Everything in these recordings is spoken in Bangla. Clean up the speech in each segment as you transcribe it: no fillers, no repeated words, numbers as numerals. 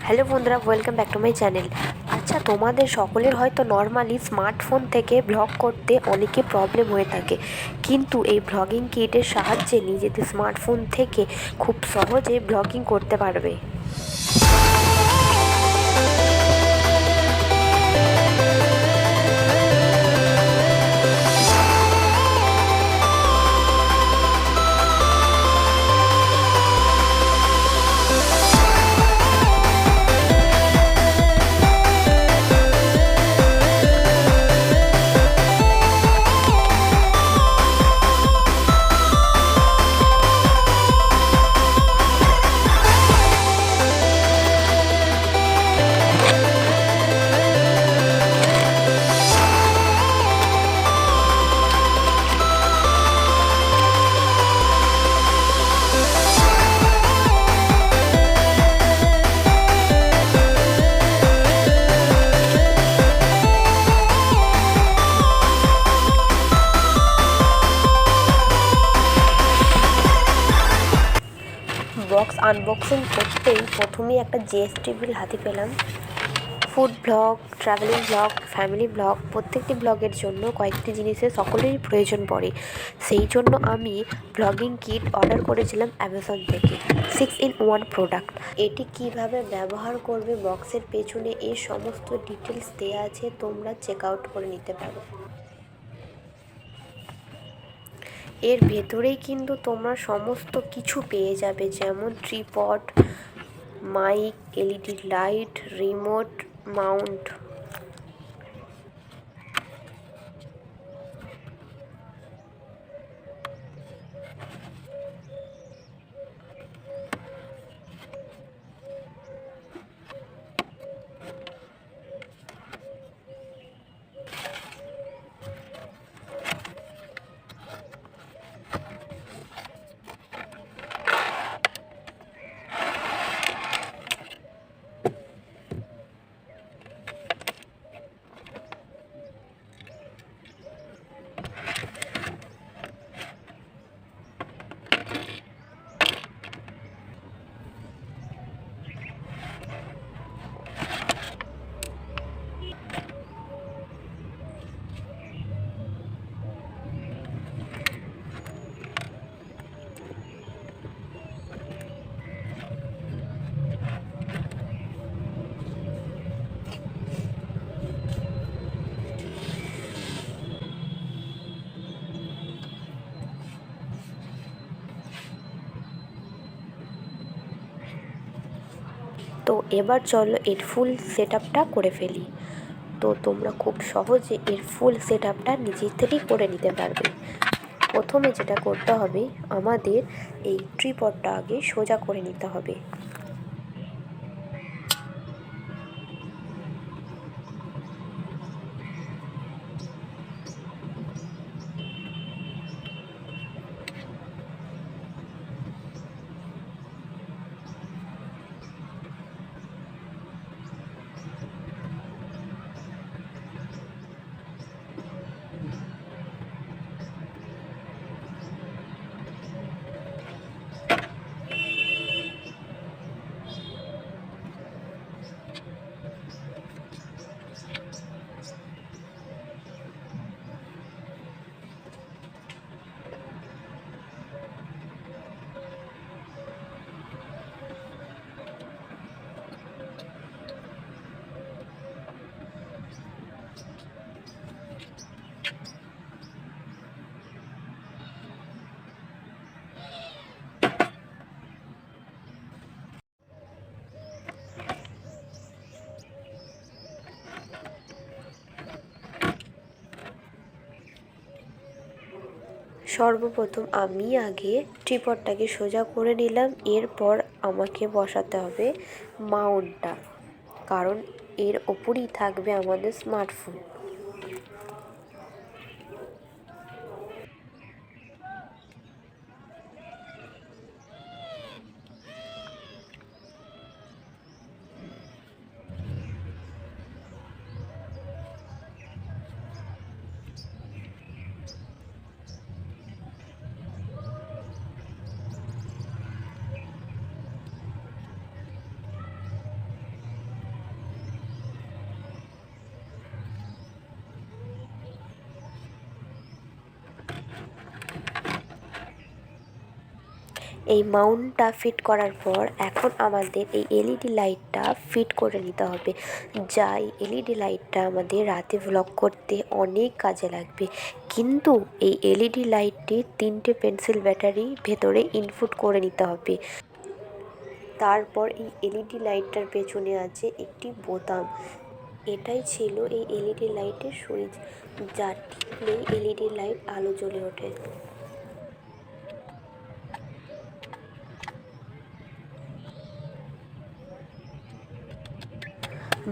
হ্যালো বন্ধুরা, welcome back to my channel. আচ্ছা, তোমাদের সকলের হয়তো নর্মালি স্মার্টফোন থেকে ব্লগ করতে অনেকে প্রবলেম হয়ে থাকে, কিন্তু এই ব্লগিং কিটের সাহায্যে নিজেদের স্মার্টফোন থেকে খুব সহজে ব্লগিং করতে পারবে। বক্স আনবক্সিং করতেই প্রথমেই একটা জিএসটি বিল হাতে পেলাম। Food blog, travelling blog, family blog, প্রত্যেকটি ব্লগের জন্য কয়েকটি জিনিসের সকলেরই প্রয়োজন পড়ে। সেই জন্য আমি ব্লগিং কিট অর্ডার করেছিলাম অ্যামাজন থেকে। 6-in-1 product. এটি কিভাবে ব্যবহার করবে বক্সের পেছনে এর সমস্ত ডিটেলস দেওয়া আছে, তোমরা চেক আউট করে নিতে পারো। এর ভেতরেই কিন্তু তোমরা সমস্ত কিছু পেয়ে যাবে, যেমন tripod, mic, LED light, remote, mount. তো এবার চলো এর ফুল সেট আপটা করে ফেলি। তো তোমরা খুব সহজে এর ফুল সেট আপটা নিজের থেকেই করে নিতে পারবে। প্রথমে যেটা করতে হবে, আমাদের এই ট্রিপডটা আগে সোজা করে নিতে হবে। সর্বপ্রথম আমি আগে ট্রিপডটাকে সোজা করে নিলাম। এরপর আমাকে বসাতে হবে মাউন্টটা, কারণ এর ওপরই থাকবে আমাদের স্মার্টফোন। এই মাউন্টটা ফিট করার পর এখন আমাদের এই এলইডি লাইটটা ফিট করে নিতে হবে। যা এই এলইডি লাইটটা আমাদের রাতে ভ্লগ করতে অনেক কাজে লাগবে। কিন্তু এই এলইডি লাইটটি 3টে পেন্সিল ব্যাটারি ভেতরে ইনপুট করে নিতে হবে। তারপর এই এলইডি লাইটটার পেছনে আছে একটি বোতাম। এটাই ছিল এই এলইডি লাইটের সুইচ, যা টিপলেই এলইডি লাইট আলো জ্বলে ওঠে।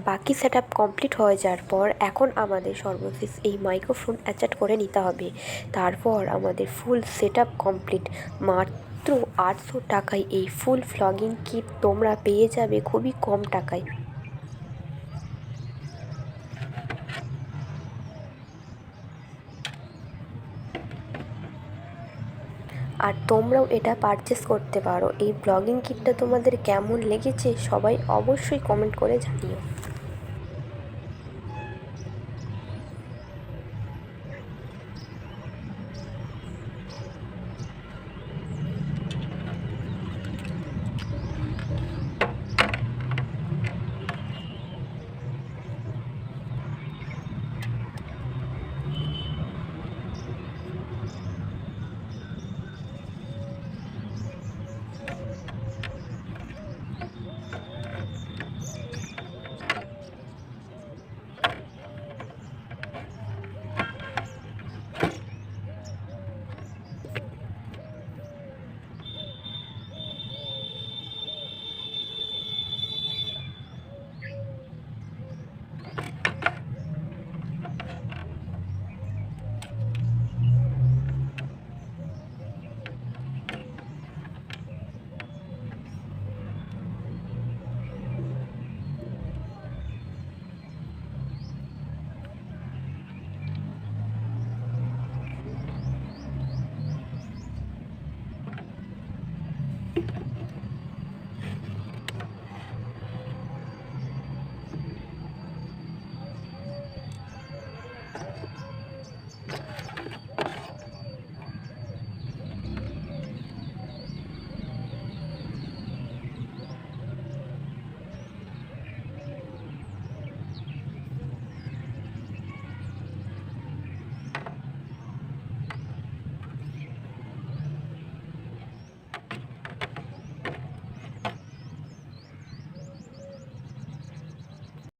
বাকি সেট আপ কমপ্লিট হয়ে যাওয়ার পর এখন আমাদের সর্বশেষ এই মাইক্রোফোন অ্যাটাচ করে নিতে হবে। তারপর আমাদের ফুল সেট আপ কমপ্লিট। মাত্র 800 টাকায় এই ফুল ভ্লগিং কিট তোমরা পেয়ে যাবে খুবই কম টাকায়। আর তোমরাও এটা পারচেস করতে পারো। এই ব্লগিং কিটটা তোমাদের কেমন লেগেছে সবাই অবশ্যই কমেন্ট করে জানিও।